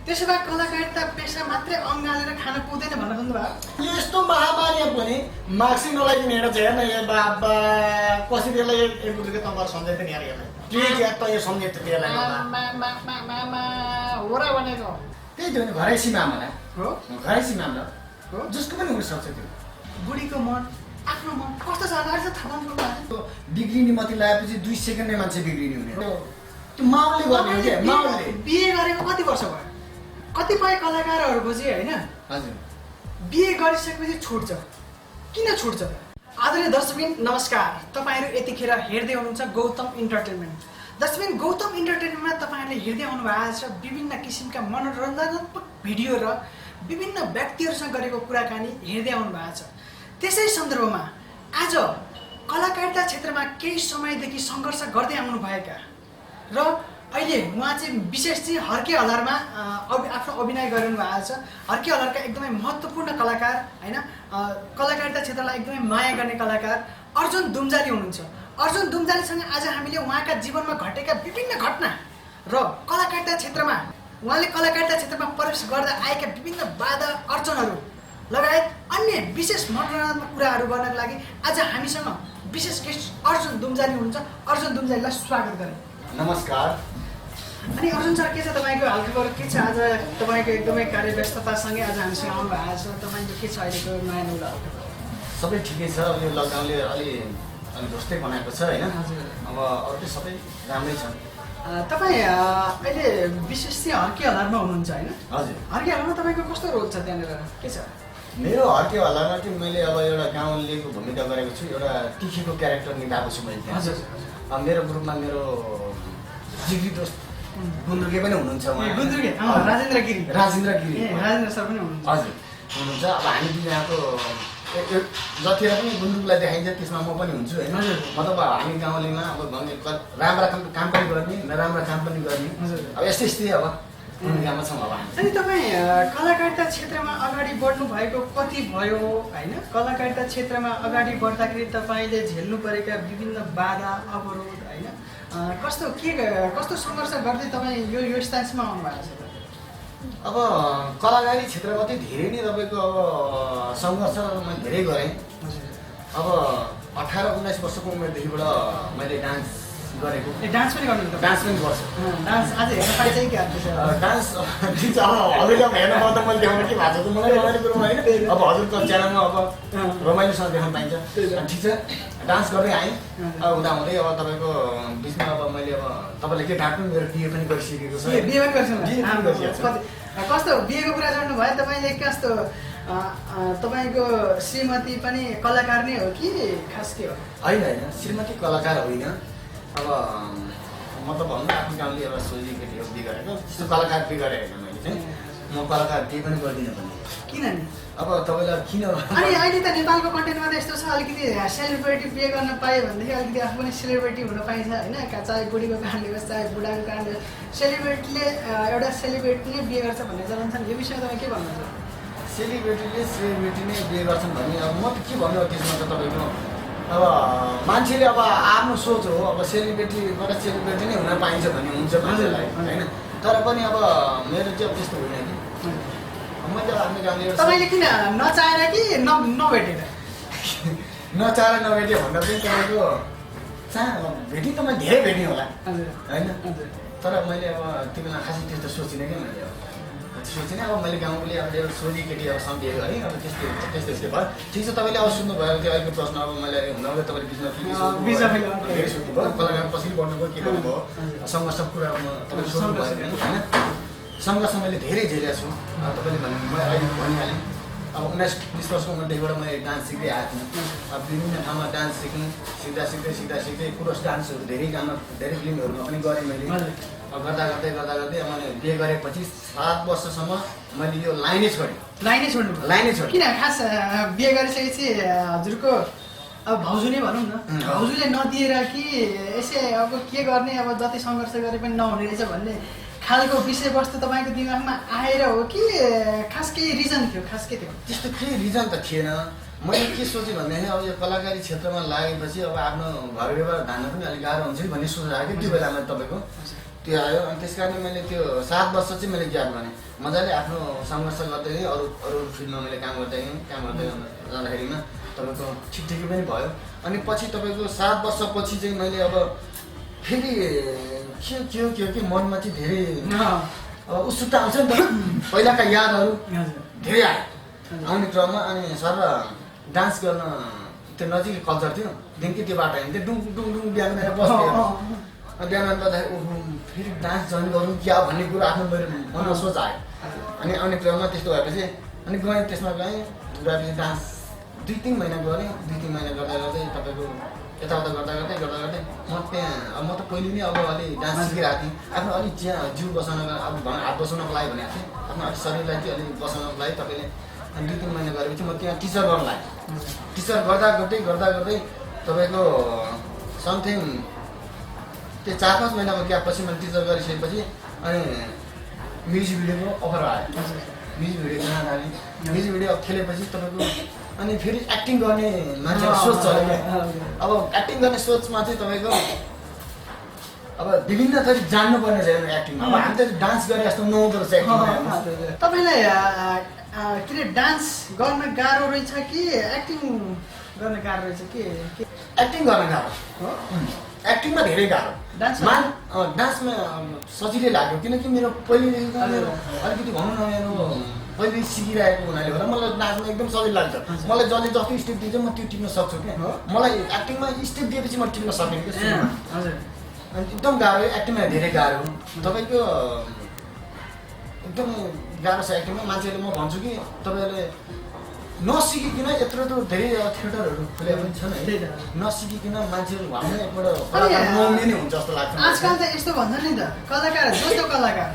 त्यसो भए कलाकारिता पेसा मात्रै अँगालेर खान पुग्दैन भनेर भन्नुभयो। यस्तो महामारी पनि मार्क्सै नलागिने हेर्छ हेर्न यो बाबा कसरी यसलाई एक रुपियाँ तम्बार सम्झाइ पनि हेर यसलाई प्लिज याद त यो सम्झाइ त यसलाई हो र भनेको त्यही त हो नि घरैसी मामला हो घरैसी मामला हो जसको पनि हुनसक्छ त्यो बुढीको मन आफ्नो मन कस्तो छ अगाडि त थाहा पाउनु बिग्रिने माथि लगाएपछि 2 सेकेन्डमै मान्छे बिग्रिने हुने त्यो माउले गर्ने हो क्या माउले बिहे गरेको कति वर्ष भयो कतिपय कलाकारहरूको चाहिँ होइन हजुर बिहे गरिसकेपछि छुट्छ किन छुट्छ आदरणीय दर्शकबिन नमस्कार तपाईँहरू यतिखेर हेर्दै हुनुहुन्छ गौतम इन्टरटेनमेन्ट दर्शकबिन गौतम इन्टरटेनमेन्टमा तपाईँहरूले हेर्दै आउनु भएको छ विभिन्न किसिमका मनोरञ्जनात्मक भिडियो र विभिन्न व्यक्तिहरूसँग गरेको कुराकानी हेर्दै आउनु भएको छ त्यसै सन्दर्भमा आज कलाकारिता क्षेत्रमा केही समयदेखि सङ्घर्ष गर्दै आउनुभएका र अहिले उहाँ चाहिँ विशेष चाहिँ हर्के हलारमा आफ्नो अभिनय गरिरहनु भएको छ हर्के हलारका एकदमै महत्त्वपूर्ण कलाकार होइन कलाकारिता क्षेत्रलाई एकदमै माया गर्ने कलाकार अर्जुन दुम्जाली हुनुहुन्छ अर्जुन दुम्जालीसँग आज हामीले उहाँका जीवनमा घटेका विभिन्न घटना र कलाकारिता क्षेत्रमा उहाँले कलाकारिता क्षेत्रमा प्रवेश गर्दा आएका विभिन्न बाधा अर्चनहरू लगायत अन्य विशेष मनोरञ्जनात्मक कुराहरू गर्नको लागि आज हामीसँग विशेष गेस्ट अर्जुन दुम्जाली हुनुहुन्छ अर्जुन दुम्जालीलाई स्वागत गरौँ नमस्कार अनि अर्जुन सर के छ तपाईँको हालखबर के छ आज तपाईँको एकदमै कार्यव्यस्ततासँगै आज हामीसँग आउनु भएको छ तपाईँको के छ अहिलेको नयाँ नौलो हालखबर सबै ठिकै छ यो लकडाउनले अलि ध्वस्तै बनाएको छ होइन अब अरू चाहिँ सबै राम्रै छ तपाईँ अहिले विशेष चाहिँ हर्के हलारमा हुनुहुन्छ होइन हजुर हर्के हलारमा तपाईँको कस्तो रोल छ त्यहाँनिर के छ मेरो हर्के हल्लामा चाहिँ मैले अब एउटा गाउँलेको भूमिका गरेको छु एउटा टिखीको क्यारेक्टर निभाएको छु मैले त्यहाँ हजुर अब मेरो ग्रुपमा मेरो जिग्री दोस्त गुन्द्रुके पनि हुनुहुन्छ उहाँ गुन्द्रुके राजेन्द्र गिरी राजेन्द्र गिरी राजेन्द्र सर पनि हुनुहुन्छ हजुर हुनुहुन्छ अब हामी दुईजनाको जतिखेर पनि गुन्द्रुकलाई देखाइन्छ त्यसमा म पनि हुन्छु होइन मतलब हामी गाउँलेमा अब भन्ने राम्रा काम पनि गर्ने नराम्रा काम पनि गर्ने अब यस्तै यस्तै अब भूमिकामा छौँ अब हामी अनि तपाईँ कलाकारिता क्षेत्रमा अगाडि बढ्नु भएको कति भयो होइन कलाकारिता क्षेत्रमा अगाडि बढ्दाखेरि तपाईँले झेल्नु परेका विभिन्न बाधा अवरोध होइन कस्तो सङ्घर्ष गर्दै तपाईँ यो स्थानमा आउनु भएको छ अब कलाकारी क्षेत्रमा चाहिँ धेरै नै तपाईँको अब सङ्घर्ष मैले धेरै गरेँ अब 18-19 वर्षको उमेरदेखिबाट मैले डान्स गरेको डान्स पनि गर्नुहुन्छ डान्स पनि गर्छु डान्स आज हेर्न पाइन्छ कि डान्स ठिक छ अब हजुरले हेर्न पाउँदा मैले देखाउन के भएको छ मलाई रमाइलो कुरो होइन अब हजुरको च्यानलमा अब रमाइलोसँग देखाउन पाइन्छ ठिक छ डान्स गर्दै आएँ अब हुँदाहुँदै अब तपाईँको बिचमा अब मैले अब तपाईँले के ढाक्नु मेरो बिहे पनि गरिसकेको छ बिहे पनि गरिसक्नु कस्तो बिहेको कुरा गर्नु भयो तपाईँले कस्तो तपाईँको श्रीमती पनि कलाकार नै हो कि खास के हो होइन होइन श्रीमती कलाकार होइन अब म त भन्नु आफ्नो गाउँले एउटा सोझी केटी हो बिगारेको त्यस्तो कलाकार बिगारेको होइन मैले चाहिँ म कलाकार केही पनि गर्दिनँ भने किन नि अब तपाईँलाई किन अनि अहिले त नेपालको कन्टेन्टमा त यस्तो छ अलिकति सेलिब्रेटी बिहे गर्न पायो भनेदेखि अलिकति आफू पनि सेलिब्रेटी हुन पाइन्छ होइन चाहे बुढीको कारणले होस् चाहे बुढाको कारणले होस् सेलिब्रेटीले एउटा सेलिब्रेटी नै बिहे गर्छ भन्ने चलन छ यो विषयमा तपाईँ के भन्नुहुन्छ सेलिब्रेटी नै बिहे गर्छन् भने अब म त के भन्नु त्यसमा त तपाईँको अब मान्छेले अब आफ्नो सोच हो अब सेलिब्रेटीबाट सेलिब्रेटी नै हुन पाइन्छ भन्ने हुन्छ मान्छेलाई होइन तर पनि अब मेरो चाहिँ अब त्यस्तो होइन कि मैले आफ्नो गाउँले तपाईँले किन नचाहेर कि नभेटेर नचाहेर नभेट्यो भन्दा पनि तपाईँको भेटी त मैले धेरै भेटेँ होला होइन तर मैले अब त्यो बेला खासै त्यस्तो सोचिनँ क्या मैले अब सोचिनँ अब मैले गाउँले अब एउटा सोझी केटी अब सम्झेँ है अब त्यस्तै त्यस्तै भयो ठिक छ तपाईँले अब सुन्नुभयो त्यो अहिलेको प्रश्न अब मैले हुँदा तपाईँले बिचमा धेरै सोध्नुभयो कलाकार कसरी बढ्नुभयो के गर्नुभयो सङ्घर्ष कुरा तपाईँले सोध्नुभयो होइन सङ्घर्ष मैले धेरै झेलेको छु तपाईँले भन्नु म अहिले भनिहालेँ अब 19-20 वर्षको उमेरदेखिबाट मैले डान्स सिक्दै आएको थिएँ अब विभिन्न ठाउँमा डान्स सिक्नु सिक्दै पुरुष डान्सहरू धेरै गाना धेरै फिल्महरूमा पनि गरेँ मैले अब गर्दा गर्दै मैले बिहे गरेपछि 7 वर्षसम्म मैले यो लाइनै छोडेँ लाइनै छोडेँ किन खास बिहे गरिसकेपछि हजुरको अब भाउजू नै भनौँ न भाउजूले नदिएर कि यसै अब के गर्ने अब जति सङ्घर्ष गरे पनि नहुने रहेछ भन्ने खालको विषयवस्तु तपाईँको दिमागमा आएर हो कि खास केही रिजन थियो खास के थियो त्यस्तो केही रिजन त थिएन मैले के सोचेँ भन्दाखेरि अब यो कलाकारी क्षेत्रमा लागेपछि अब आफ्नो घर व्यवहार धान्न पनि अलिक गाह्रो हुन्छ कि भन्ने सोच आएको त्यो बेलामा तपाईँको त्यो आयो अनि त्यस कारण मैले त्यो 7 वर्ष चाहिँ मैले ग्याप गरेँ मजाले आफ्नो सङ्घर्ष गर्दै अरू फिल्डमा मैले काम गर्दै जाँदाखेरिमा तपाईँको ठिकै पनि भयो अनि पछि तपाईँको 7 वर्षपछि चाहिँ मैले अब फेरि के मनमा चाहिँ धेरै उत्सुकता आउँछ नि त पहिलाका यादहरू धेरै आयो आउने क्रममा अनि सर डान्स गर्न त्यो नजिकै कल्चर थियो दिनकै त्यो बाटो हिँड्थ्यो डुङ डुङ डुङ बिहान बस्थ्यो बिहान गर्दाखेरि फेरि डान्स जोइन गरौँ क्या भन्ने कुरो आफ्नो मेरो मनमा सोच आयो अनि आउने क्रममा त्यस्तो भएपछि अनि गएँ त्यसमा गएँ गएपछि डान्स 2-3 महिना गरेँ 2-3 महिना गर्दा गर्दै तपाईँको यताउता गर्दा म त्यहाँ म त पहिले नै अब अलि डान्स सिकिरहेको थिएँ आफ्नो अलिक जिउ बसाउनको अब हात बसाउनको लागि भनेको थिएँ आफ्नो अलिक शरीरलाई चाहिँ अलिक बसाउनको लागि तपाईँले अनि 2-3 महिना गरेपछि म त्यहाँ टिचर गर्न लागेँ टिचर गर्दा गर्दै तपाईँको समथिङ त्यो 4-5 महिनाको ग्यापपछि मैले टिचर गरिसकेपछि अनि म्युजिक भिडियोको अफर आयो म्युजिक भिडियो गर्न थालेँ म्युजिक भिडियो खेलेपछि तपाईँको अनि फेरि एक्टिङ गर्ने मान्छेको सोच चल्यो क्या अब एक्टिङ गर्ने सोचमा चाहिँ तपाईँको अब विभिन्न थरी जान्नुपर्ने छ एक्टिङमा अब हामी त डान्स गरे जस्तो नहुँदो रहेछ एक्टिङ तपाईँलाई के अरे डान्स गर्न गाह्रो रहेछ कि एक्टिङ गर्न गाह्रो रहेछ कि एक्टिङ गर्न गाह्रो एक्टिङमा धेरै गाह्रो डान्समा सजिलै लाग्यो किनकि मेरो पहिलेदेखिको मेरो अलिकति भनौँ न मेरो पहिले सिकिरहेको हुनाले होला मलाई नाच्न एकदम सजिलो लाग्छ मलाई जसले जस्तो स्टेप दिन्छ म त्यो टिप्न सक्छु क्या मलाई एक्टिङमा स्टेप दिएपछि म टिप्न सक्ने क्या अनि एकदम गाह्रो एक्टिङमा धेरै गाह्रो तपाईँको एकदम गाह्रो छ एक्टिङमा मान्छेले म भन्छु कि तपाईँहरूले नसिकिकन यत्रो त धेरै थिएटरहरू खुले पनि छन् है नसिकिकन मान्छेहरू हाम्रो एकपल्ट नहुने नै हुन्छ जस्तो लाग्छ आजकल त यस्तो भन्छ नि त कलाकार जो कलाकार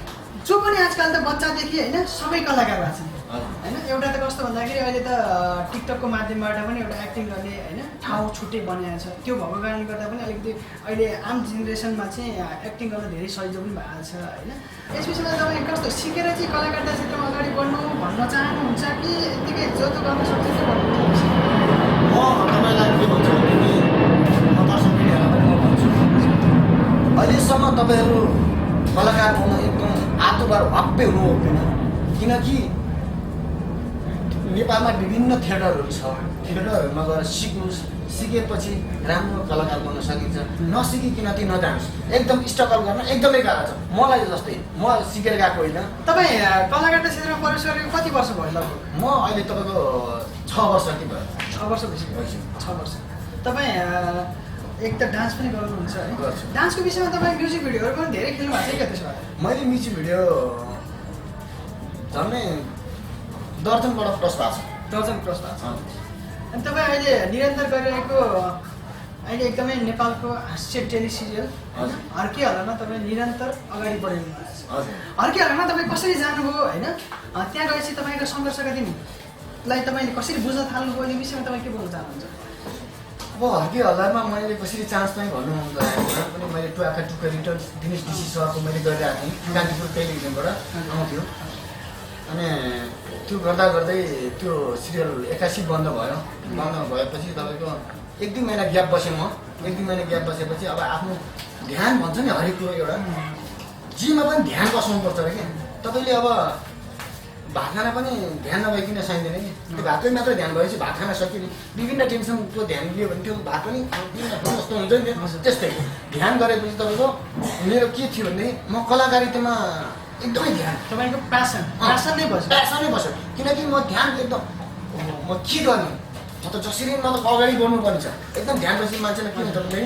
जो पनि आजकल त बच्चादेखि होइन सबै कलाकार भएको छन् होइन एउटा त कस्तो भन्दाखेरि अहिले त टिकटकको माध्यमबाट पनि एउटा एक्टिङ गर्ने होइन ठाउँ छुट्टै बनाएको छ त्यो भएको कारणले गर्दा पनि अलिकति अहिले आम जेनेरेसनमा चाहिँ एक्टिङ गर्न धेरै सजिलो पनि भएको छ होइन यस विषयमा तपाईँ कस्तो सिकेर चाहिँ कलाकारिता क्षेत्रमा अगाडि बढ्नु भन्न चाहनुहुन्छ कि यत्तिकै जो गर्न सक्छ त्यो भन्नुहुन्छ म तपाईँलाई के भन्छु भनेदेखि म दर्शक मिडियालाई पनि म भन्छु अहिलेसम्म तपाईँहरू कलाकार हुन एकदम आतोबार हप्पे हुनु हुँदैन किनकि नेपालमा विभिन्न थिएटरहरू छ थिएटरहरूमा गएर सिक्नुहोस् सिकेपछि राम्रो कलाकार बन्न सकिन्छ नसिकिकन त्यो नजानुहोस् एकदम स्ट्रगल गर्न एकदमै गाह्रो छ मलाई जस्तै म सिकेर गएको होइन तपाईँ कलाकारिता क्षेत्रमा प्रवेश गरेको कति वर्ष भयो लगभग म अहिले तपाईँको 6 वर्ष जति भयो 6 वर्ष भइसक्यो 6 वर्ष तपाईँ एक त डान्स पनि गर्नुहुन्छ है डान्सको विषयमा तपाईँ म्युजिक भिडियोहरू पनि धेरै खेल्नु भएको छ क्या त्यसो भए मैले म्युजिक भिडियो झन्डै दर्जनबाट क्रस भएको छ दर्जन क्रस भएको छ अनि तपाईँ अहिले निरन्तर गरिरहेको अहिले एकदमै नेपालको हास्य टेलिसिरियल हर्के हल्लामा तपाईँ निरन्तर अगाडि बढिनु भएको छ हर्के हल्लामा तपाईँ कसरी जानुभयो होइन त्यहाँ गएपछि तपाईँको सङ्घर्षका दिनलाई तपाईँले कसरी बुझ्न थाल्नुभयो यो विषयमा तपाईँ के बोल्न चाहनुहुन्छ अब हर्के हल्लामा मैले कसरी चान्स पाएँ भन्नु पनि मैले टुआका टुका रिटर्न दिनेश डिसी सरको मैले गरिरहेको थिएँ कान्तिपुर टेलिभिजनबाट आउँथ्यो अनि त्यो गर्दै त्यो सिरियल 81 बन्द भयो बन्द भएपछि तपाईँको 1-2 महिना ग्याप बसेँ म 1-2 महिना ग्याप बसेपछि अब आफ्नो ध्यान भन्छ नि हरेक कुरो एउटा जीमा पनि ध्यान बसाउनुपर्छ अरे क्या तपाईँले अब भात खाना पनि ध्यान नभइकन सकिँदैन कि त्यो भातमै मात्र ध्यान भएपछि भात खाना सकिने विभिन्न टेन्सनको ध्यान लियो भने त्यो भात पनि जस्तो हुन्छ नि त्यस्तै ध्यान गरेपछि तपाईँको मेरो के थियो भनेदेखि म कलाकारितामा एकदमै ध्यान तपाईँको प्यासन नै बस्यो किनकि म ध्यान एकदम म के गर्ने म त जसरी म त अगाडि बढ्नुपर्ने छ एकदम ध्यान बसी मान्छेलाई के हुन्छ भने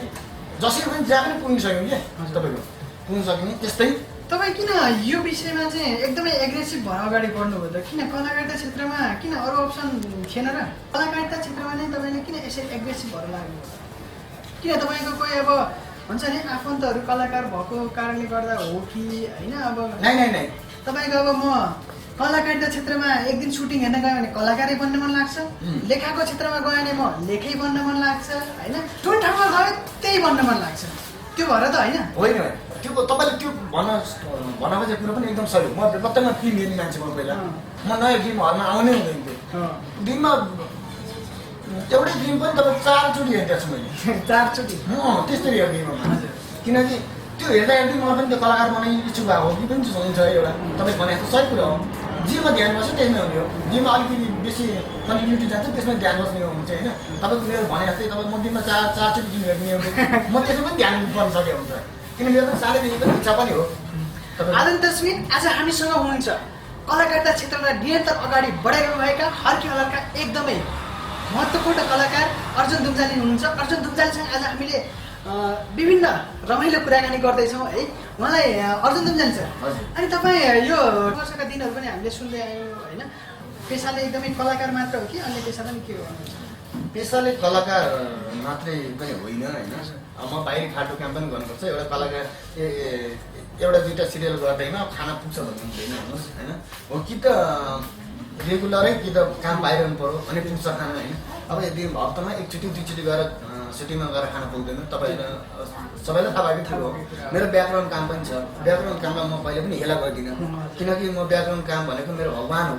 जसरी पनि जहाँ पनि पुग्न सक्यो क्या तपाईँको पुग्न सकिने त्यस्तै तपाईँ किन यो विषयमा चाहिँ एकदमै एग्रेसिभ भएर अगाडि बढ्नुभयो त किन कलाकारिता क्षेत्रमा किन अरू अप्सन थिएन र कलाकारिता क्षेत्रमा नै तपाईँले किन यसरी एग्रेसिभ भएर लाग्नु किन तपाईँको कोही अब हुन्छ नि आफन्तहरू कलाकार भएको कारणले गर्दा हो कि होइन अब नै तपाईँको अब म कलाकारिता क्षेत्रमा एक दिन सुटिङ हेर्न गयो भने कलाकारै बन्न मन लाग्छ लेखाको क्षेत्रमा गयो भने म लेखै बन्न मन लाग्छ होइन जुन ठाउँमा गयो त्यही बन्न मन लाग्छ त्यो भएर त होइन त्यो तपाईँले त्यो भन्न खोजेको कुरो पनि एकदम सही हो म प्रत्येकमा फिल्म हेर्ने मान्छे म पहिला म नयाँ फिल्म हलमा आउनै हुँदैन थियो दिनमा एउटै फिल्म पनि तपाईँ 4 चोटि हेर्दैछु मैले 4 चोटि त्यसरी हेर्ने किनकि त्यो हेर्दा हेर्दै मलाई पनि त्यो कलाकार बनाउने इच्छुक भएको हो कि पनि हुन्छ एउटा तपाईँ भने जस्तो सही कुरा हो जेमा ध्यान बस्छ त्यसमै हुने हो जेमा अलिकति बेसी कन्टिन्युटी जान्छ त्यसमा ध्यान बस्ने हुन्छ होइन तपाईँको मेरो भने जस्तै तपाईँ म दिनमा चारचोटि जिम हेर्ने हो म त्यसमा पनि ध्यान गर्न सकेको हुन्छ किन मेरो पनि सानैदेखि पनि इच्छा पनि हो आदरणीय दर्शक आज हामीसँग हुनुहुन्छ कलाकारिता क्षेत्रलाई निरन्तर अगाडि बढाइरहनुभएका हर्के अलरका एकदमै महत्त्वपूर्ण कलाकार अर्जुन दुम्जाली हुनुहुन्छ अर्जुन दुम्जालीसँग आज हामीले विभिन्न रमाइलो कुराकानी गर्दैछौँ है उहाँलाई अर्जुन दुम्जाली सर अनि तपाईँ यो वर्षका दिनहरू पनि हामीले सुन्दै आयौँ होइन पेसाले एकदमै कलाकार मात्र हो कि अन्य पेसा पनि के हो पेसाले कलाकार मात्रै पनि होइन होइन म बाहिर खाटो काम पनि गर्नुपर्छ एउटा कलाकार एउटा दुईवटा सिरियल गर्दैन खाना पुग्छ भन्नु हुँदैन हेर्नुहोस् होइन हो कि त रेगुलरै कि त काम पाइरहनु पऱ्यो अनि पुग्छ खाना होइन अब यदि हप्तामा एकचोटि दुईचोटि गएर सुटिङमा गएर खाना पुग्दैन तपाईँलाई सबैलाई थाहा भएकै थियो मेरो व्याकरण काम पनि छ व्याकरण काममा म कहिले पनि हेला गर्दिनँ किनकि म व्याकरण काम भनेको मेरो भगवान् हो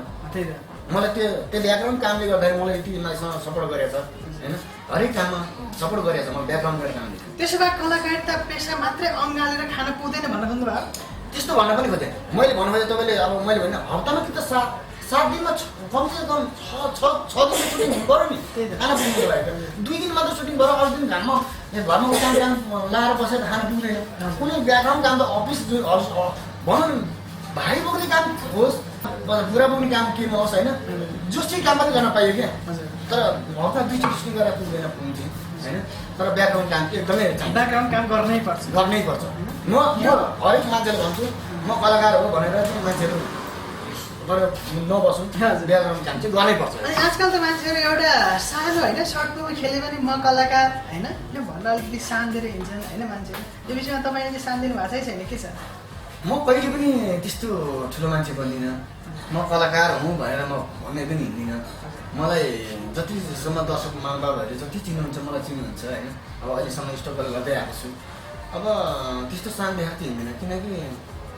मलाई त्यो व्याकरण कामले गर्दाखेरि मलाई यति मान्छेसँग सपोर्ट गरेको छ होइन हरेक काममा सपोर्ट गरेको छ म व्याकरण गर्ने कामले त्यसो भए कलाकारिता पेसा मात्रै अँगालेर खान पुग्दैन भन्न खोज्नुभयो त्यस्तो भन्न पनि खोजेँ मैले भन्नुभयो तपाईँले अब मैले भने हप्तामा कि त सात दिनमा कमसेकम छ दिन सुटिङ गऱ्यो नि खाना पुग्नुको लागि 2 दिन मात्र सुटिङ गऱ्यो अरू दिन घाममा घरमा काम लाएर बसेर खाना पुग्दैन कुनै व्याकरण काम त अफिस भनौँ न भाइ बोक्ने काम होस् बुढा बोक्ने काम के नहोस् होइन जोसुकै काम पनि गर्न पाइयो क्या तर हप्ता 2 चोटि सुटिङ गरेर पुग्दैन पुग्थ्यो होइन तर व्याकरण काम चाहिँ एकदमै व्याकरण काम गर्नै पर्छ म हरेक मान्छेले भन्छु म कलाकार हो भनेर चाहिँ मान्छेहरू नबसौँ व्याकरण काम चाहिँ गर्नै पर्छ अनि आजकल त मान्छेहरू एउटा सानो होइन सर्ट मुभी खेले पनि म कलाकार होइन यो भन्दा अलिकति सान दिएर हिँड्छन् होइन मान्छेहरू त्यो विषयमा तपाईँले सान दिनु भएको छैन के छ म कहिले पनि त्यस्तो ठुलो मान्छे बन्दिनँ म कलाकार हुँ भनेर म भन्ने पनि हिँड्दिनँ मलाई जतिसम्म दर्शक महानुभावहरूले जति चिन्नुहुन्छ मलाई चिन्नुहुन्छ होइन अब अहिलेसम्म स्ट्रगल गर्दै आएको छु अब त्यस्तो सान देखाएको चाहिँ हिँड्दिनँ किनकि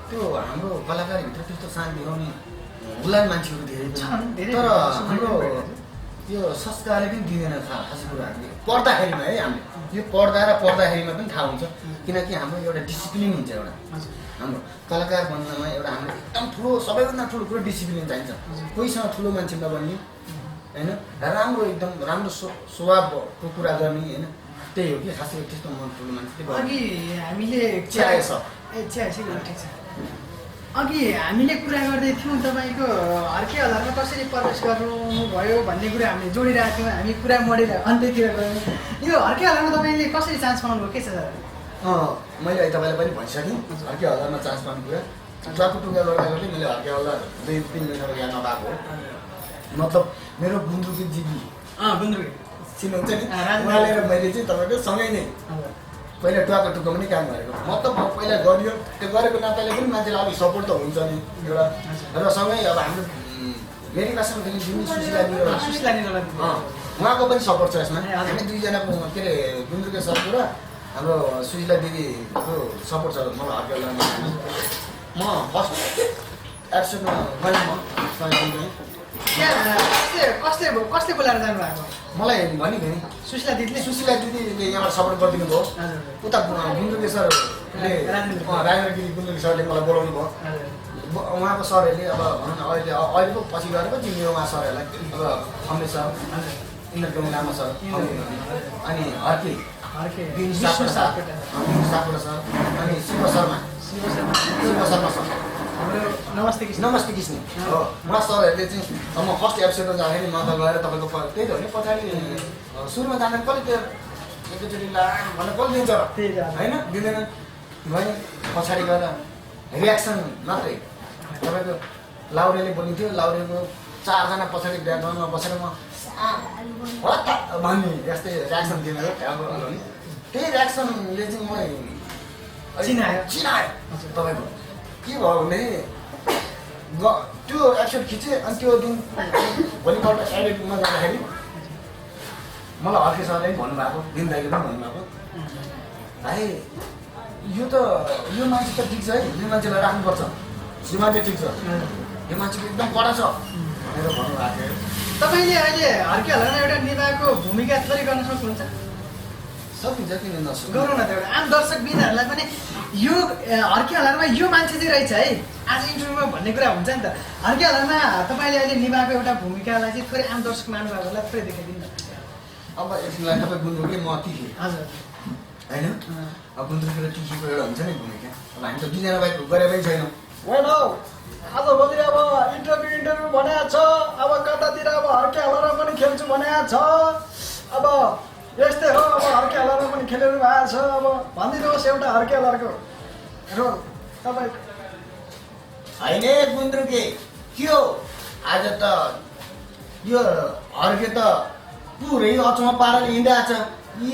त्यो हाम्रो कलाकारभित्र त्यस्तो सान देखाउने हुलान मान्छेहरू धेरै तर हाम्रो यो संस्कारले पनि दिँदैन खास कुरा हामीले पढ्दाखेरिमा है हामीले यो पढ्दा र पढ्दाखेरिमा पनि थाहा हुन्छ किनकि हाम्रो एउटा डिसिप्लिन हुन्छ एउटा हाम्रो कलाकार बन्नमा एउटा हाम्रो एकदम ठुलो सबैभन्दा ठुलो कुरो डिसिप्लिन चाहिन्छ कोहीसँग ठुलो मान्छे नबन्ने होइन राम्रो एकदम राम्रो स्वभावको कुरा गर्ने होइन त्यही हो कि खासै त्यस्तो मन ठुलो मान्छे अघि हामीले अघि हामीले कुरा गर्दै थियौँ तपाईँको हर्के हल्लामा कसरी प्रवेश गर्नुभयो भन्ने कुरा हामीले जोडिरहेको थियौँ हामी कुरा मरेर अन्त्यतिर गयौँ यो हर्के हल्लामा तपाईँले कसरी चान्स पाउनुभयो के छ सर मैले तपाईँलाई पनि भनिसकेँ हर्के हल्लामा चान्स पाउने कुरा ट्राफिक टुक्का गर्दा गर्दै मैले हर्के हल्ला 2-3 महिनाको यहाँ नपाएको मतलब मेरो गुन्द्रुकी जिबी गुन्द्रुकी चिन्नुहुन्छ नि उहाँले र मैले चाहिँ तपाईँको सँगै नै पहिला टुवाको टुक्का पनि काम गरेको मतलब पहिला गरियो त्यो गरेको नाताले पनि मान्छेलाई अलिक सपोर्ट त हुन्छ नि एउटा र सँगै अब हाम्रो मेरी भाषामा जुन सुशीला उहाँको पनि सपोर्ट छ यसमा हामी दुईजनाको के अरे गुन्द्रुके सरको र हाम्रो सुशीला दिदीको सपोर्ट छ मलाई हर्के हल्लामा म फर्स्ट एपिसोडमा गएँ म कसले बोलाएर जानुभएको मलाई भनेको नि सुशीला दिदीले यहाँबाट सपोर्ट गरिदिनु भयो उता गुन्द्रुके सरले राजेन्द्रगिरी गुन्द्रुके सरले मलाई बोलाउनु भयो उहाँको सरहरूले अब भनौँ न अहिले पो पछि गएर पो चिन्यो उहाँ सरहरूलाई अब अमृत सर इन्द्रको लामा सर अनि हर्के सापकोटा सर अनि शिव शर्मा सर नमस्ते कृष्ण हो उहाँ सरहरूले चाहिँ म फर्स्ट एपिसोडमा जाँदाखेरि म त गएर तपाईँको त्यही त हो नि पछाडि सुरुमा जाँदा कसले त्यो एकैचोटि ला भनेर कसले दिन्छ होइन दिँदैन गएँ पछाडि गएर रियाक्सन मात्रै तपाईँको लाउरेले बोलिन्थ्यो लाउरेको 4 जना पछाडि ब्याकग्राउन्डमा बसेर म भन्ने यस्तै रियाक्सन दिने हो त्यही रियाक्सनले चाहिँ मलाई चिनायो तपाईँको के भयो भने त्यो एपिसोड खिचेँ अनि त्यो दिन भोलिपल्ट एडिटमा जाँदाखेरि मलाई हर्के सरले पनि भन्नुभएको दिन दाइले पनि भन्नुभएको भाइ यो मान्छे त ठिक छ है यो मान्छेलाई राख्नुपर्छ यो मान्छे ठिक छ यो मान्छेको एकदम कडा छ भनेर भन्नुभएको थियो तपाईँले अहिले हर्के हल्लामा एउटा नेताको भूमिका थोरै गर्न सक्नुहुन्छ सकिन्छ किन नसक्नु गरौँ न त एउटा आम दर्शकबिनहरूलाई पनि यो हर्केहलरमा यो मान्छे चाहिँ रहेछ है आज इन्टरभ्यूमा भन्ने कुरा हुन्छ नि त हर्केहलरमा तपाईँले अहिले निभाएको एउटा भूमिकालाई चाहिँ थोरै आम दर्शक महानुभावहरूलाई थोरै देखाइदिनु न अब यसलाई तपाईँ गुन्द्रुके म तिखे हजुर होइन अब गुन्द्रुके र तिखीको एउटा हुन्छ नि भूमिका अब हामी त दुईजना बाइक गरे पनि छैनौँ होइन हौ आजभोलि अब इन्टरभ्यू भनेको छ अब कतातिर अब हर्केहलरमा पनि खेल्छु भनेको छ अब यस्तै हो अब हर्केहलरमा पनि खेलिरहनु भएको छ अब भनिदिनुहोस् एउटा हर्केहलरको रोल तपाईँ होइन गुन्द्रुके के हो आज त यो हर्के त पुरै अचम्म पाराले हिँडिरहेको छ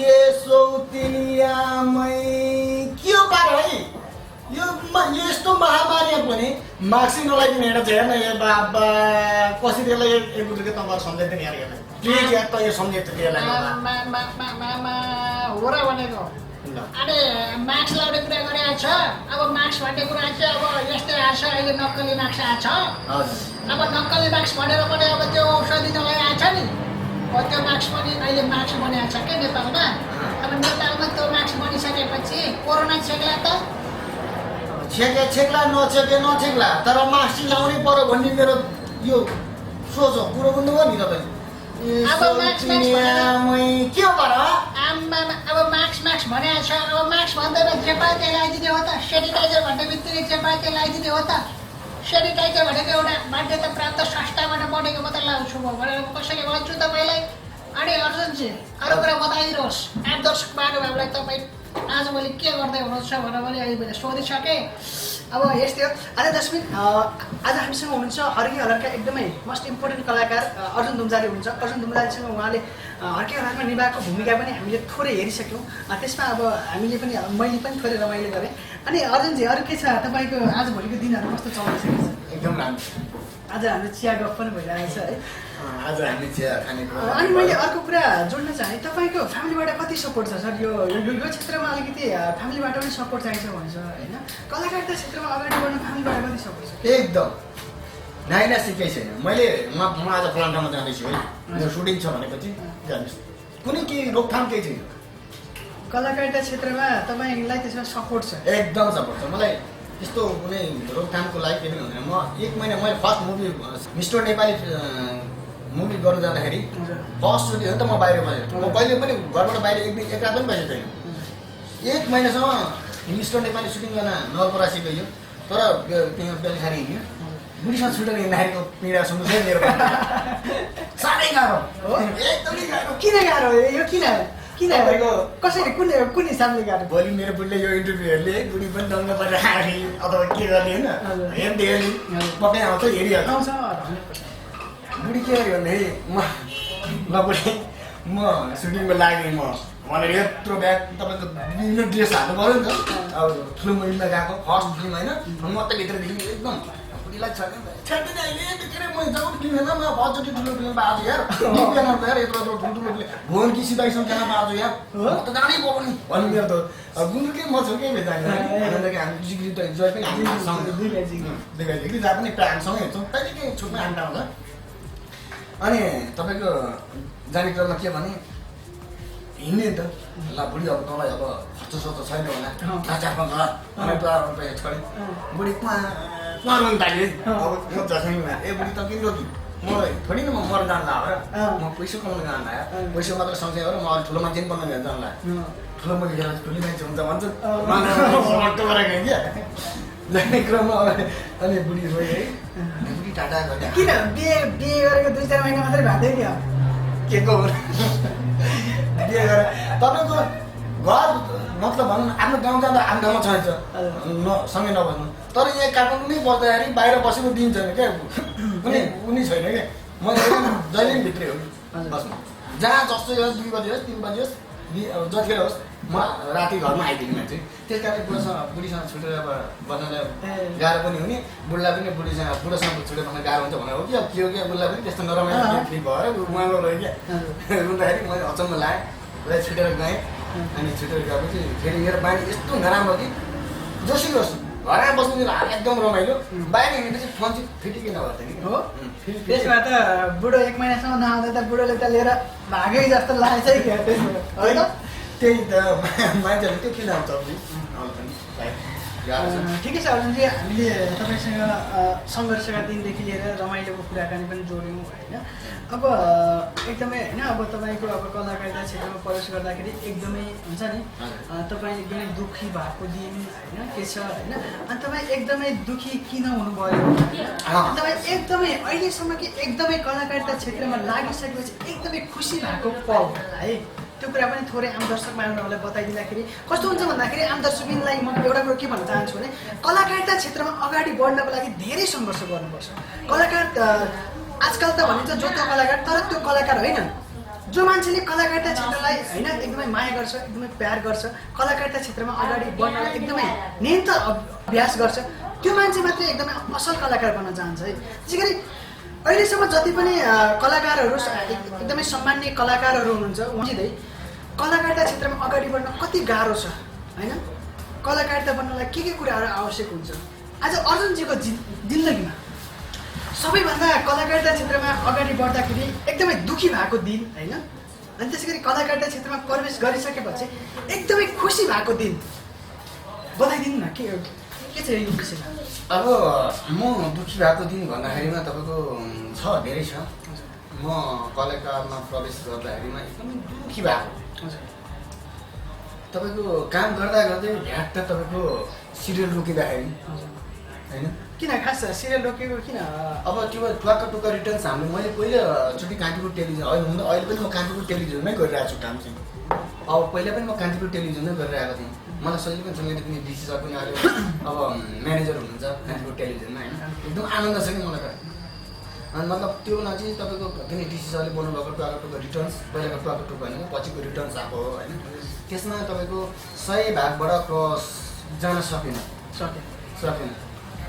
यसो तिनियामै के हो पारो है यो यस्तो महामारीमा पनि माक्सै नलाइदिने एउटा चाहिँ हेर्न यो बाबा कसरी यसलाई एक गुन्द्रुके तपाईँहरू सम्झाइदिनु यार यसलाई प्लिज यार त यो सम्झाइ त यसलाई हो र भनेको अरे मास्क लगाउने कुरा गरेको छ अब मास्क भन्ने कुरा चाहिँ अब यस्तै आएको छ अहिले नक्कली मास्क आएको छ अब नक्कली मास्क भनेर पनि अब त्यो औषधि नलाई आएको छ नि त्यो मास्क पनि अहिले मास्क बनाएको छ क्या नेपालमा अब नेपालमा त्यो मास्क बनिसकेपछि कोरोना छेक्ला त छेक्ला नछेक्ला तर मास्क लाउनै पर्यो भन्ने मेरो यो सोच हो कुरो बुझ्नुभयो नि तपाईँ के हो गर अब मास्क भनेको छ अब मास्क भन्दैन जे पायो त्यो लगाइदिने हो त सेनिटाइजर भन्ने बित्तिकै जे पायो त्यो लगाइदिने हो त सेनिटाइजर भनेको एउटा मान्यता प्राप्त संस्थाबाट बनेको मात्र लगाउँछु म भनेर म कसैले भन्छु तपाईँलाई अनि अर्जुनजी अरू कुरा बताइदिनुहोस् आठ दर्शक महानुभावलाई तपाईँ आजभोलि के गर्दै हुनुहुन्छ भनेर पनि अहिले मैले सोधिसकेँ अब यस्तै हो आज दशमिन आज हामीसँग हुनुहुन्छ हर्केहलरका एकदमै मोस्ट इम्पोर्टेन्ट कलाकार अर्जुन दुम्जाले हुनुहुन्छ अर्जुन दुम्जालेसँग उहाँले हर्केहलरमा निभाएको भूमिका पनि हामीले थोरै हेरिसक्यौँ त्यसमा अब हामीले पनि मैले पनि थोरै रमाइलो गरेँ अनि अर्जुनजी अरू के छ तपाईँको आजभोलिको दिनहरू कस्तो चल्दैछ एकदम राम्रो आज हाम्रो चिया गफ पनि भइरहेको छ है आज हामी चिया खानेको अनि मैले अर्को कुरा जोड्न चाहेँ तपाईँको फ्यामिलीबाट कति सपोर्ट छ सर यो क्षेत्रमा अलिकति फ्यामिलीबाट पनि सपोर्ट चाहिन्छ भन्छ होइन कलाकारिता क्षेत्रमा अगाडि बढ्नु फ्यामिलीबाट कति सपोर्ट छ एकदम नाइना सिकेकै छैन मैले म आज फलान ठाउँमा जाँदैछु है मेरो सुटिङ छ भनेपछि जान्छु कुनै केही रोकथाम केही छैन कलाकारिता क्षेत्रमा तपाईँलाई त्यसमा सपोर्ट छ एकदम सपोर्ट छ मलाई त्यस्तो कुनै रोकथामको लागि केही पनि हुँदैन म एक महिना मैले first movie mister Nepali movie गर्नु जाँदाखेरि फर्स्टचोटि हो त म बाहिर बसेँ म कहिले पनि घरबाट बाहिर एक रात पनि बसेको छैन एक महिनासम्म मिस्टर नेपाली सुटिङ गर्न नवलपरासी गयो तर त्यहाँ बेलखारी हिँड्यो बुढीसँग छुटेर हिँड्दाखेरिको पीडा सुन्नु चाहिँ मेरो साह्रै गाह्रो हो एकदमै गाह्रो किन गाह्रो यो किन कसरी कुन हिसाबले गाह्रो भोलि मेरो बुढीले यो इन्टरभ्यू हेर्ने बुढी पनि दङ्ग परेर आउने अथवा के गर्ने होइन हेर्दै हेर्ने पक्कै आउँछ हेरिहाल्छ आउँछ बुढी के गर्यो भन्दाखेरि ल बुढी म सुटिङमा लागेँ म भनेर यत्रो ब्याग तपाईँको विभिन्न ड्रेस हाल्नु पऱ्यो नि त अब ठुलो मुभीमा गएको फर्स्ट फिल्म होइन म त भित्रदेखि एकदम बुढीलाई छ्याट्दैन अहिले भित्रै म जब किनेर म फर्स्टचोटि ठुलो फिल्म पाएको यार दिव्याङ्गको यार यत्रो यत्रो ठुल्ठुलो फिल्म भुवन कि सिधाइसँग जान पाएको यार म त जानै पऱ्यो नि भन्नु मेरो त गुन्द्रुकै म छु के भेट्दाखेरि हामी जिग्री त इन्जोय पनि दुई जहाँ पनि प्लानसँगै हेर्छौँ कहिले केही छुट्नै आन्टा हुन्छ अनि तपाईँको जाने क्रममा के भने हिँड्ने नि त ल बुढी अब तँलाई अब खर्च सर्च छैन होला 4-5 हजार अनि रुपियाँ छोडेँ बुढी कुहाँ रुन थाल्यो अब म जसैमा ए बुढी त किन रोकी मलाई थोरै न म मर जानु लाग्यो म पैसा कमाउनु जानु लाग्यो पैसा मात्र सँगसँगै हो र म अलिक ठुलो मान्छे पनि बन्नु जानु लाग्यो ठुलो मुभी खेल्दा ठुलो मान्छे हुन्छ भन्छ मट्टो गरेको क्या जाने क्रममा अनि बुढी रोयो है बुढी टाटा गरे किन बिहे गरेको 2-4 महिना मात्रै भएको थियो के को बिहे गरेर तपाईँको घर मतलब भनौँ न आफ्नो गाउँ जाँदा आफ्नो ठाउँमा छैन सँगै नबस्नु तर यहाँ काठमाडौँ बस्दाखेरि बाहिर बसेको दिन छैन क्या उनी छैन क्या म जहिले पनि भित्रै हो बस्नु जहाँ जस्तो होस् 2 बजी होस् 3 बजी होस् जतिखेर होस् म राति घरमा आइदिने मान्छे त्यस कारण बुढीसँग छुटेर अब बस्नलाई गाह्रो पनि हुने बुढलाई पनि बुढोसँग छुटेर बस्न गाह्रो हुन्छ भनेर हो कि अब के हो क्या बुढलाई पनि त्यस्तो नरमाइलो फिल भएर उहाँको रह्यो क्या रुँदाखेरि मैले अचम्म लागेँ उसलाई छुटेर गएँ अनि छुटेर गएपछि फेरि मेरो बानी यस्तो नराम्रो कि जोसी होस् घरमा बस्नु मेरो हात एकदम रमाइलो बाहिर हिँडेपछि फोन चाहिँ फिटिकै नभएको हो त्यसमा त बुढो 1 महिनासम्म नआउँदा त बुढोले त लिएर भागै जस्तो लागेछ है होइन त्यही त मान्छेले त्यो किन आउँछ पनि ठिकै छ अर्जुनजी, हामीले तपाईँसँग सङ्घर्षका दिनदेखि लिएर रमाइलोको कुराकानी पनि जोड्यौँ होइन। अब एकदमै होइन, अब तपाईँको अब कलाकारिता क्षेत्रमा प्रवेश गर्दाखेरि एकदमै हुन्छ नि, तपाईँ एकदमै दुःखी भएको दिन होइन के छ होइन, अनि तपाईँ एकदमै दुःखी किन हुनुभयो, तपाईँ एकदमै अहिलेसम्म कि एकदमै कलाकारिता क्षेत्रमा लागिसकेपछि एकदमै खुसी भएको पल है, त्यो कुरा पनि थोरै आम दर्शक महानुभावलाई बताइदिँदाखेरि कस्तो हुन्छ भन्दाखेरि आम दर्शकलाई म एउटा कुरो के भन्न चाहन्छु भने कलाकारिता क्षेत्रमा अगाडि बढ्नको लागि धेरै सङ्घर्ष गर्नुपर्छ। कलाकार आजकल त भनिन्छ जो त्यो कलाकार, तर त्यो कलाकार होइन जो मान्छेले कलाकारिता क्षेत्रलाई होइन एकदमै माया गर्छ, एकदमै प्यार गर्छ, कलाकारिता क्षेत्रमा अगाडि बढ्नलाई एकदमै निरन्तर अभ्यास गर्छ, त्यो मान्छे मात्रै एकदमै असल कलाकार बन्न चाहन्छ है। त्यसै गरी अहिलेसम्म जति पनि कलाकारहरू एकदमै सम्मान्य कलाकारहरू हुनुहुन्छ उहाँसितै कलाकारिता क्षेत्रमा अगाडि बढ्न कति गाह्रो छ होइन, कलाकारिता बन्नलाई के कुराहरू आवश्यक हुन्छ। आज अर्जुनजीको जिन्दगीमा सबैभन्दा कलाकारिता क्षेत्रमा अगाडि बढ्दाखेरि एकदमै दुःखी भएको दिन होइन, अनि त्यसै गरी कलाकारिता क्षेत्रमा प्रवेश गरिसकेपछि एकदमै खुसी भएको दिन बताइदिनु न, के छ यो विषयमा? अब म दुःखी भएको दिन भन्दाखेरिमा तपाईँको छ, धेरै छ। म कलाकारमा प्रवेश गर्दाखेरिमा एकदमै दुःखी भएको, तपाईँको काम गर्दा गर्दै भ्याट तपाईँको सिरियल रोकिँदाखेरि होइन, किन खास सिरियल रोकेको किन? अब त्यो टुक्का रिटर्न्स हामीले मैले पहिलोचोटि कान्तिपुर टेलिभिजन, अहिले पनि म कान्तिपुर टेलिभिजनमै गरिरहेको छु काम चाहिँ। अब पहिला पनि म कान्तिपुर टेलिभिजनमै गरिरहेको थिएँ, मलाई सजिलो पनि छ, मेरो पनि डिसी सर पनि अहिले अब म्यानेजर हुनुहुन्छ कान्तिपुर टेलिभिजनमा होइन, एकदम आनन्द छ कि मलाई त। अनि मतलब त्यो बेला चाहिँ तपाईँको किन डिसी सरले बोल्नुभएको टुक्का रिटर्न्स, पहिलाको टुक्का भनेको पछिको रिटर्न्स आएको हो होइन, त्यसमा तपाईँको 100 भागबाट क्रस जान सकेन।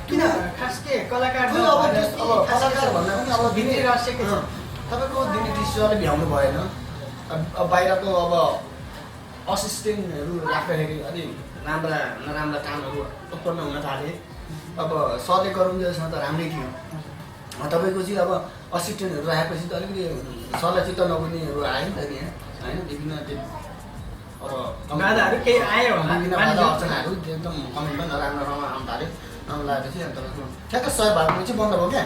किन खास के कलाकार कलाकार भन्दा पनि अब दिने रहस्य के छ? तपाईँको दिने डिसी सरले भ्याउनु भएन, अब बाहिरको अब असिस्टेन्टहरू राख्दाखेरि अलिक नराम्रा कामहरू उत्पन्न हुन थाले। अब सरले गराउन्जेलसम्म त राम्रै थियो, तपाईँको चाहिँ अब असिस्टेन्टहरू राखेपछि त अलिकति सरलाई चित्त नबुझ्नेहरू आयो नि त यहाँ होइन, विभिन्न त्यो अब बाधाहरू केही आयो होला, बाधा अर्चनाहरू एकदम कमेन्ट पनि नराम्रो आउनु थाल्यो। आउनु लागेपछि अनि तपाईँको ठ्याक्कै 100 भागमा चाहिँ बन्द भयो क्या,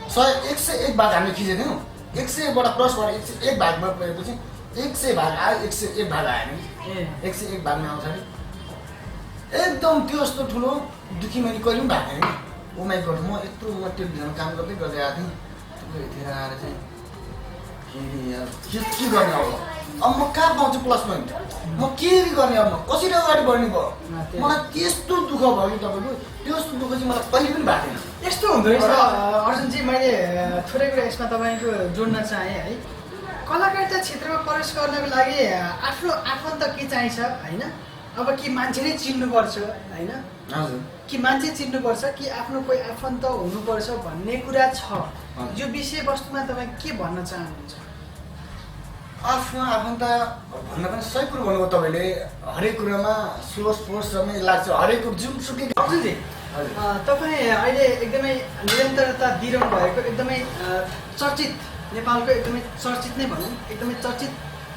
101 भाग हामीले खिचेको थियौँ, 100बाट क्रसबाट 101 भागमा गएपछि 100 भाग आयो, 101 भाग आएन, 101 भागमा आउँछ नि एकदम त्यो जस्तो ठुलो दुःखी मैले कहिले पनि भएको थिएँ। ओ माइ गड, म यत्रो टेलिभिजनमा काम गर्दै आएको थिएँ, यतिखेर आएर चाहिँ के गर्ने अब म कहाँ पाउँछु प्लस पोइन्ट, म के गर्ने, अब म कसरी अगाडि बढ्ने भयो, मलाई त्यस्तो दुःख भयो कि तपाईँको, त्यस्तो दुःख चाहिँ मलाई कहिले पनि भएको थिएन। यस्तो हुँदो रहेछ अर्जुनजी, मैले थोरै कुरा यसमा तपाईँको जोड्न चाहेँ है। कलाकारिता क्षेत्रमा प्रवेश गर्नको लागि आफ्नो आफन्त के चाहिन्छ होइन, अब कि मान्छे नै चिन्नुपर्छ होइन, कि मान्छे चिन्नुपर्छ कि आफ्नो कोही आफन्त हुनुपर्छ भन्ने कुरा छ, यो विषयवस्तुमा तपाईँ के भन्न चाहनुहुन्छ? आफ्नो आफन्त भन्न पनि सही कुरो भन्नुभयो तपाईँले, हरेक कुरामा सोर्स फोर्स पनि लाग्छ, हरेक जुनसुकै। अर्जुनजी तपाईँ अहिले एकदमै निरन्तरता दिइरहनु भएको एकदमै चर्चित, नेपालको एकदमै चर्चित नै भनौँ, एकदमै चर्चित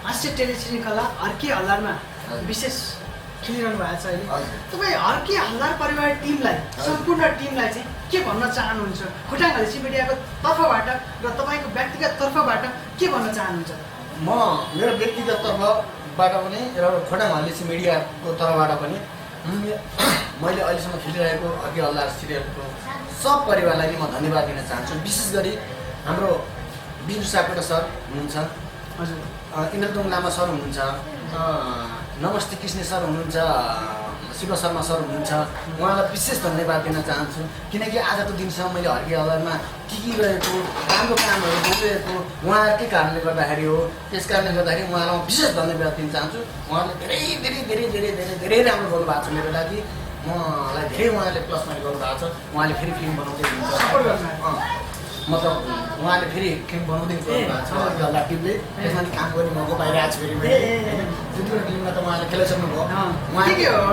हास्य टेलिश्रृङ्खला हर्के हल्लारमा विशेष खेलिरहनु भएको छ अहिले। तपाईँ हर्के हल्लार परिवार टिमलाई, सम्पूर्ण टिमलाई चाहिँ के भन्न चाहनुहुन्छ खोटाङ हल्सी मिडियाको तर्फबाट र तपाईँको व्यक्तिगत तर्फबाट के भन्न चाहनुहुन्छ? म मेरो व्यक्तिगत तर्फबाट पनि र खोटाङ हल्सी मिडियाको तर्फबाट पनि मैले अहिलेसम्म खेलिरहेको हर्के हल्ला सिरियलको सब परिवारलाई म धन्यवाद दिन चाहन्छु। विशेष गरी हाम्रो बिजु सापकोटा सर हुनुहुन्छ, हजुर इन्द्रदोङ लामा सर हुनुहुन्छ, नमस्ते कृष्ण सर हुनुहुन्छ, शिव शर्मा सर हुनुहुन्छ, उहाँलाई विशेष धन्यवाद दिन चाहन्छु। किनकि आजको दिनसम्म मैले हर्के हल्लामा के गरेको राम्रो कामहरू गरिरहेको उहाँहरूकै कारणले गर्दाखेरि हो, त्यस कारणले गर्दाखेरि उहाँलाई म विशेष धन्यवाद दिन चाहन्छु। उहाँले धेरै धेरै धेरै धेरै धेरै धेरै राम्रो गर्नुभएको छ मेरो लागि, मलाई धेरै उहाँले प्लस पोइन्ट गर्नुभएको छ। उहाँले फेरि फिल्म बनाउँदै हुनुहुन्छ, मतलब उहाँले फेरि फिल्म बनाउँदै गर्नुभएको छ हर्के हल्ला टिमले, त्यसमा काम गर्ने मौका पाइरहेको छु फेरि मैले होइन। दुईवटा फिल्ममा त उहाँले खेलाइसक्नुभयो।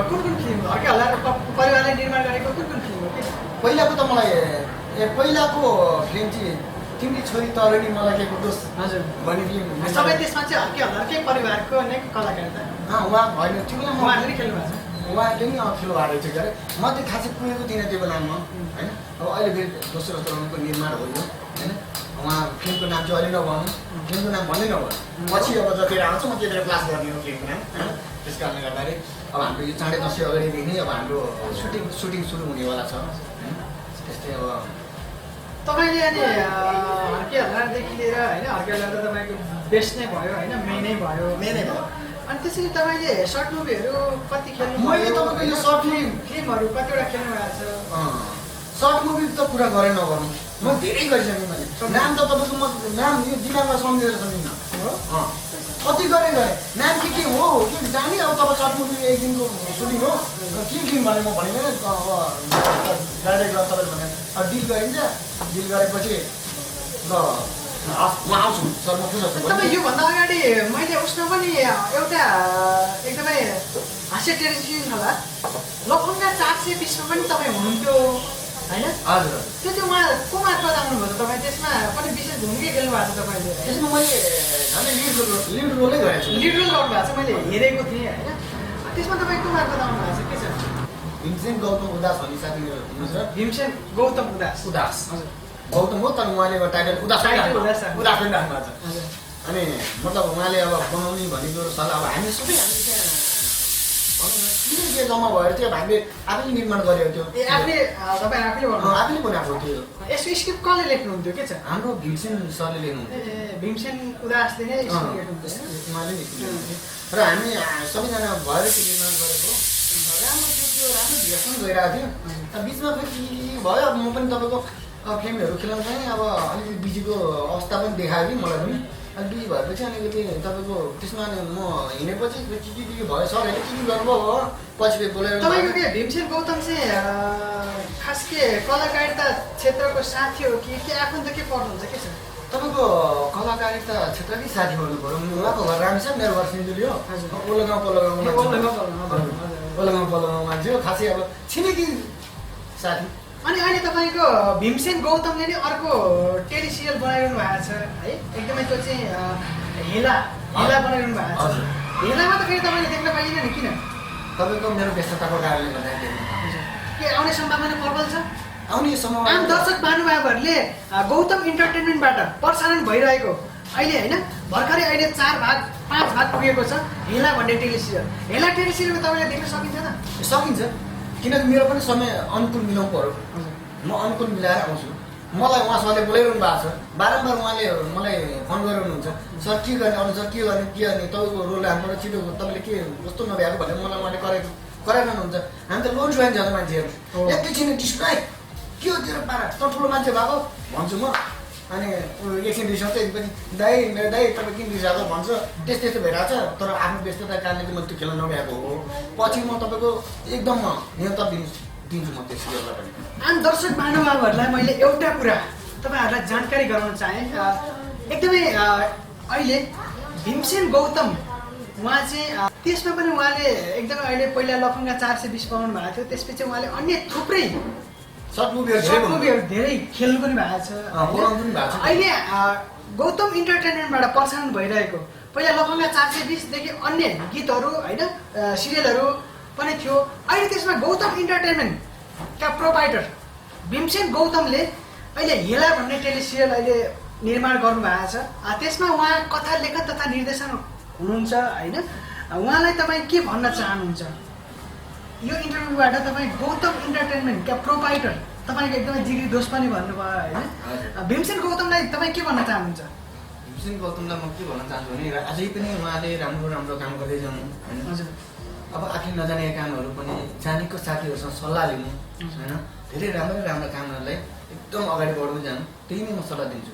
कुन फिल्म हर्के हल्ला परिवारले निर्माण गरेको कुन फिल्म हो? पहिलाको त मलाई पहिलाको फिल्म चाहिँ तिमी छोरी तरुणी मलाई के दोष हजुर भन्ने फिल्म सबै त्यसमा चाहिँ अर्कै परिवारको नै कलाकार त उहाँ होइन त्यो बेला उहाँले नै खेल्नु भएको छ उहाँले नि खेल्नु भएको रहेछ के अरे म त्यो खासै पुगेको थिइनँ त्यो बेलामा होइन अब अहिले फेरि दोस्रो चरणको निर्माण भयो होइन उहाँ फिल्मको नाम चाहिँ अहिले नभनौँ फिल्मको नाम भन्दै नभनौँ पछि अब जतिर आउँछ म त्यतिर क्लास गरिदिनु फिल्मको नाम होइन त्यस कारणले गर्दाखेरि अब हाम्रो यो चाँडै दसैँ अगाडिदेखि नै अब हाम्रो सुटिङ सुरु हुनेवाला छ होइन त्यस्तै अब तपाईँले अनि हर्के हल्लादेखि लिएर होइन हर्के हल्ला त तपाईँको बेस्ट नै भयो होइन मेनै भयो मेनै भयो अनि त्यसरी तपाईँले सर्ट मुभीहरू कति खेल्नु मैले तपाईँको यो सर्ट फिल्महरू कतिवटा खेल्नु भएको छ सर्ट मुभी त कुरा गरेँ नगर्नु म धेरै गरिसकेँ मैले नाम त तपाईँको म नाम यो दिमागमा सम्झेर सकिनँ हो कति गरेँ नाम के हो के जाने अब तपाईँ सर्ट मुभी एक दिनको सुटिङ हो के फिल्म भने म भनेको अब डाइरेक्ट तपाईँले भने अब डिल गरिन्छ डिल गरेपछि ल म आउँछु सर म के सक्छु तपाईँ योभन्दा अगाडि मैले उसमा पनि एउटा एकदमै हास्य टेलिभिजन होला लफङ्गा 420 मा पनि तपाईँ हुनुहुन्थ्यो होइन हजुर त्यो चाहिँ उहाँ को मार्फत आउनुभयो तपाईँ त्यसमा पनि विशेष भूमिका खेल्नु भएको छ तपाईँले त्यसमा मैले झन् लिड रोलै गरेको छु लिड रोल गर्नु भएको छ मैले हेरेको थिएँ होइन त्यसमा तपाईँ को मार्फत आउनु भएको छ के छ भीमसेन गौतम उदास भन्ने साथी हुनुहुन्छ भीमसेन गौतम उदास उदास हजुर गौतम हो तर उहाँले टाइटल उदास टाइटल उदास उदास पनि राख्नु भएको छ हजुर अनि मतलब उहाँले अब बनाउने भनेको सल्लाह अब हामी सबै हामी त्यहाँ के जम्मा भएर थियो अब हामीले आफैले निर्माण गरेको थियो ए आफूले तपाईँ आफैले भन्नु आफैले बनाएको थियो यसको स्क्रिप्ट कसले लेख्नुहुन्थ्यो के छ हाम्रो भीमसेन सरले लेख्नुहुन्थ्यो ए भीमसेन उदासले नै स्क्रिप्ट लेख्नुहुन्थ्यो उहाँले लेख्नुहुन्थ्यो र हामी सबैजना भएर त्यो निर्माण गरेको राम्रो थियो राम्रो भिएसन गइरहेको थियो बिचमा फेरि भयो अब म पनि तपाईँको फिल्महरू खेलाउनु चाहिँ अब अलिकति बिजीको अवस्था पनि देखायो कि मलाई पनि अनि बिजी भएपछि अलिकति तपाईँको त्यसमा म हिँडेपछि के भयो सरहरूले के गर्नुभयो हो पछि बोलेर तपाईँको के भीमसेन गौतम चाहिँ खास के कलाकारिता क्षेत्रको साथी हो कि आफन्त के पर्नुहुन्छ के छ तपाईँको कलाकारिता क्षेत्रकै साथी भन्नु पऱ्यो उहाँको घर राम्रो छ मेरो घर सिन्धुली हो ओल्लो गाउँ पल्लो गाउँ मान्छे हो खासै अब छिमेकी साथी अनि अहिले तपाईँको भीमसेन गौतमले नै अर्को टेलिसिरियल बनाइरहनु भएको छ है एकदमै त्यो चाहिँ हेला बनाइरहनु भएको छ हेलामा त फेरि तपाईँले देख्न पाइँदैन नि किन तपाईँको मेरो व्यस्तताको कारणले गर्दाखेरि के आउने सम्भावना प्रबल छ आउने सम्भावना आम दर्शक महानुभावहरूले गौतम इन्टरटेनमेन्टबाट प्रसारण भइरहेको अहिले होइन भर्खरै अहिले 4 भाग 5 भाग पुगेको छ हेला भन्ने टेलिसिरियल हेला टेलिसिरियलमा तपाईँले देख्न सकिन्छ त सकिन्छ किनकि मेरो पनि समय अनुकूल मिलाउनु पऱ्यो म अनुकूल मिलाएर आउँछु मलाई उहाँ सरले बोलाइरहनु भएको छ बारम्बार उहाँले मलाई फोन गरिरहनुहुन्छ सर के गर्ने अरू सर के गर्ने तपाईँको रोल हाम्रो छिटो तपाईँले के कस्तो नभ्याएको भनेर मलाई उहाँले कराइरहनुहुन्छ हामी त लोन सुहाइन जाँदा मान्छेहरू एकैछिन डिस्क्राइब के हो तेरो पारा त ठुलो मान्छे भएको भन्छु म अनि एकछिन रिसाउँछ एकपछि दाइ मेरो दाइ तपाईँ किन रिसाएको भन्छ त्यस्तो भइरहेको छ तर आफ्नो व्यस्तताको कारणले चाहिँ म त्यो खेल्न नभ्याएको हो पछि म तपाईँको एकदम नियन्त्रण दिन्छु म त्यो सिरियललाई पनि आम दर्शक महानुभावहरूलाई मैले एउटा कुरा तपाईँहरूलाई जानकारी गराउन चाहेँ एकदमै अहिले भीमसेन गौतम उहाँ चाहिँ त्यसमा पनि उहाँले एकदमै अहिले पहिला लफङ्गा 420 पाउनु भएको थियो त्यसपछि उहाँले अन्य थुप्रै सर्ट मुभीहरू धेरै खेल्नु पनि भएको छ अहिले गौतम इन्टरटेनमेन्टबाट प्रसारण भइरहेको पहिला लफङ्गा 420 देखि अन्य गीतहरू होइन सिरियलहरू पनि थियो अहिले त्यसमा गौतम इन्टरटेनमेन्टका प्रोभाइडर भीमसेन गौतमले अहिले हेला भन्ने टेलिसिरियल अहिले निर्माण गर्नुभएको छ त्यसमा उहाँ कथा लेखक तथा निर्देशन हुनुहुन्छ होइन उहाँलाई तपाईँ के भन्न चाहनुहुन्छ यो इन्टरभ्यूबाट तपाईँ गौतम इन्टरटेनमेन्टका प्रोभाइडर तपाईँको एकदमै जिग्री दोष पनि भन्नुभयो होइन भीमसेन गौतमलाई तपाईँ के भन्न चाहनुहुन्छ भीमसेन गौतमलाई म के भन्न चाहन्छु भने अझै पनि उहाँले राम्रो काम गर्दै जानु होइन हजुर अब आफूले नजानेका कामहरू पनि जानेको साथीहरूसँग सल्लाह लिनु होइन धेरै राम्रो कामहरूलाई एकदम अगाडि बढ्दै जानु त्यही नै म सल्लाह दिन्छु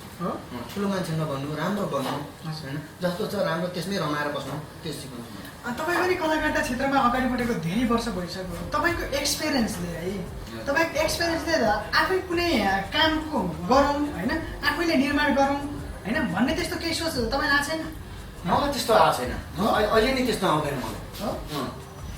ठुलो मान्छे नबन्नु राम्रो गर्नु होइन जस्तो छ राम्रो त्यसमै रमाएर बस्नु त्यो सिकाउँछु तपाईँ पनि कलाकारिता क्षेत्रमा अगाडि बढेको धेरै वर्ष भइसक्यो तपाईँको एक्सपिरियन्सले है तपाईँको एक्सपिरियन्सले आफै कुनै कामको गरौँ होइन आफैले निर्माण गरौँ होइन भन्ने त्यस्तो केही सोच तपाईँलाई आएको छैन मलाई त्यस्तो आएको छैन अहिले नै त्यस्तो आउँदैन मलाई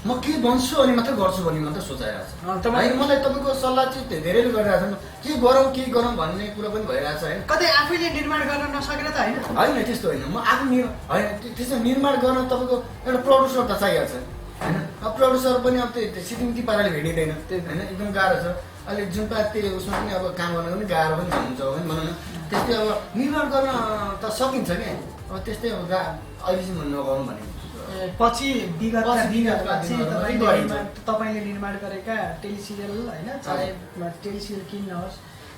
म के भन्छु अनि मात्रै गर्छु भन्ने मात्रै सोचाइरहेको छ तपाईँ होइन मलाई तपाईँको सल्लाह चाहिँ धेरैले गरिरहेको छ के गरौँ भन्ने कुरा पनि भइरहेको छ होइन कतै आफैले निर्माण गर्न नसकेर त होइन होइन त्यस्तो होइन म आफू होइन त्यसो निर्माण गर्न तपाईँको एउटा प्रड्युसर त चाहिएको छ होइन अब प्रड्युसर पनि अब त्यो सिटिमिटी पाराले भेटिँदैन होइन एकदम गाह्रो छ अहिले जुन पार्टी उसमा पनि अब काम गर्न पनि गाह्रो पनि हुन्छ होइन भनौँ न त्यस्तै अब निर्माण गर्न त सकिन्छ क्या अब त्यस्तै अब अहिले चाहिँ म नगरौँ भनेको पछि विगतका दिनहरूमा चाहिँ गरिन्छ। तपाईँले निर्माण गरेका टेलिसिरियल होइन चाहे टेलिसिरियल किन नहोस्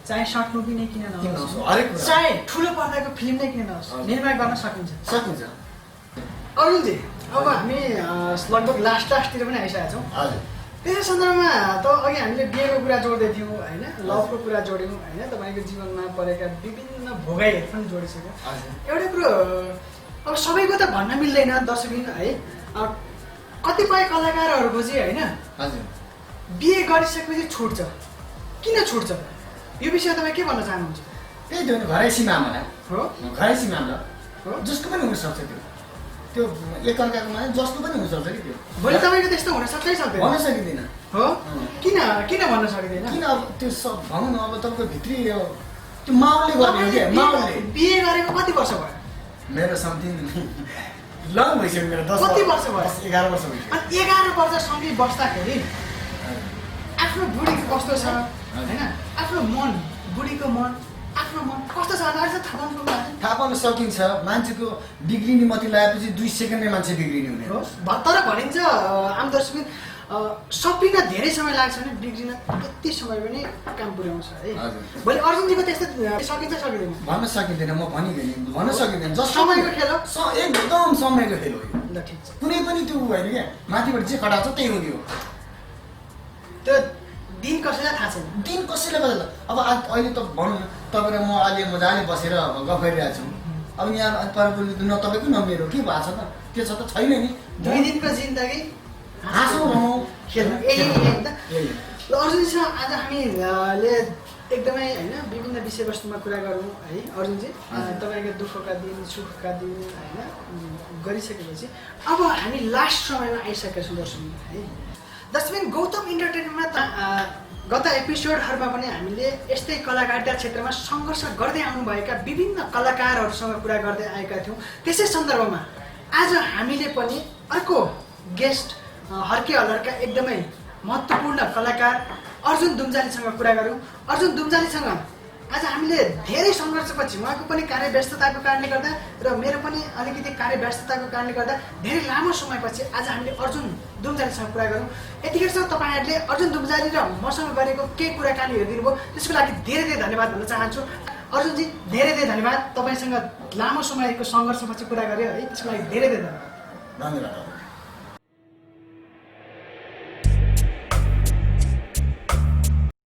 चाहे सर्ट मुभी नै किन नहोस् हरेक कुरा। चाहे ठुलो पर्दाको फिल्म नै किन नहोस् निर्माण गर्न सकिन्छ। अरुणजी अब हामी लगभग लास्टतिर पनि आइसकेका छौँ। हजुर त्यसै सन्दर्भमा त अघि हामीले बिहेको कुरा जोड्दै थियौँ होइन लभको कुरा जोड्यौँ होइन तपाईँको जीवनमा परेका विभिन्न भोगाइहरू पनि जोडिसक्यो। एउटा कुरो अब सबैको त भन्न मिल्दैन दर्शकबिन है कतिपय कलाकारहरूको चाहिँ होइन हजुर बिहे गरिसकेपछि छुट्छ किन छुट्छ यो विषय तपाईँ के भन्न चाहनुहुन्छ? त्यही त हो घरैसी मामला हो घरैसी मामला हो जसको पनि हुनसक्छ त्यो एकअर्काको माने जसको पनि हुनसक्छ कि त्यो भोलि तपाईँको त्यस्तो हुन सक्दै सक्दैन भन्न सकिँदैन हो किन भन्न सकिँदैन? किन अब त्यो सब भनौँ न अब तपाईँको भित्री त्यो माउले गर्ने हो क्या माउले बिहे गरेको कति वर्ष भयो? मेरो समथिङ लङ भइसक्यो मेरो 10 कति वर्ष भयो? 11 वर्ष भइसक्यो। अनि 11 वर्षसँगै बस्दाखेरि आफ्नो बुढी कस्तो छ होइन आफ्नो मन बुढीको मन आफ्नो मन कस्तो छ अझ थाहा पाउनु सक्नुहुन्छ? थाहा पाउन सकिन्छ मान्छेको बिग्रिने मती लगाएपछि 2 सेकेन्डमै मान्छे बिग्रिने हुने हो तर भनिन्छ आम दर्शक सपिन धेरै समय लाग्छ भने बिग्रिन यति समय पनि काम पुर्याउँछ है। भोलि अर्जुनजीको त्यस्तो सकिन्छ सकिँदैन? भन्न सकिँदैन म भनिगएँ भन्न सकिँदैन जस समयको खेल हो एकदम समयको खेल हो यो ल ठिक छ। कुनै पनि त्यो होइन क्या माथिबाट जे खटाएको छ त्यही हुने हो त्यो दिन कसैलाई थाहा छैन दिन कसैले बदल अब अहिले त भनौँ न तपाईँ र म अहिले मजाले बसेर गफ गरिरहेको छु अब यहाँ पर न तपाईँको न मेरो के भएको छ त त्यो छ त छैन नि 2 दिनको जिन्दगी हाँसौँ भनौँ खेल्नु यही त ल अर्जुनजीसँग आज हामीले एकदमै होइन विभिन्न विषयवस्तुमा कुरा गरौँ है अर्जुनजी तपाईँको दुःखका दिन सुखका दिन होइन गरिसकेपछि अब हामी लास्ट समयमा आइसकेका छौँ दर्शक है। दर्शक गौतम इन्टरटेनमेन्टमा गत एपिसोडहरूमा पनि हामीले यस्तै कलाकारिता क्षेत्रमा सङ्घर्ष गर्दै आउनुभएका विभिन्न कलाकारहरूसँग कुरा गर्दै आएका थियौँ। त्यसै सन्दर्भमा आज हामीले पनि अर्को गेस्ट हर्के हल्लरका एकदमै महत्त्वपूर्ण कलाकार अर्जुन दुम्जालीसँग कुरा गरौँ। अर्जुन दुम्जालीसँग आज हामीले धेरै सङ्घर्षपछि उहाँको पनि कार्य व्यस्तताको कारणले गर्दा र मेरो पनि अलिकति कार्य व्यस्तताको कारणले गर्दा धेरै लामो समयपछि आज हामीले अर्जुन दुम्जालीसँग कुरा गरौँ। यतिखेरसम्म तपाईँहरूले अर्जुन दुम्जाली र मसँग गरेको केही कुराकानी हेरिदिनु भयो त्यसको लागि धेरै धेरै धन्यवाद भन्न चाहन्छु। अर्जुनजी धेरै धेरै धन्यवाद। तपाईँसँग लामो समयको सङ्घर्षपछि कुरा गऱ्यो है त्यसको लागि धेरै धेरै धन्यवाद। धन्यवाद।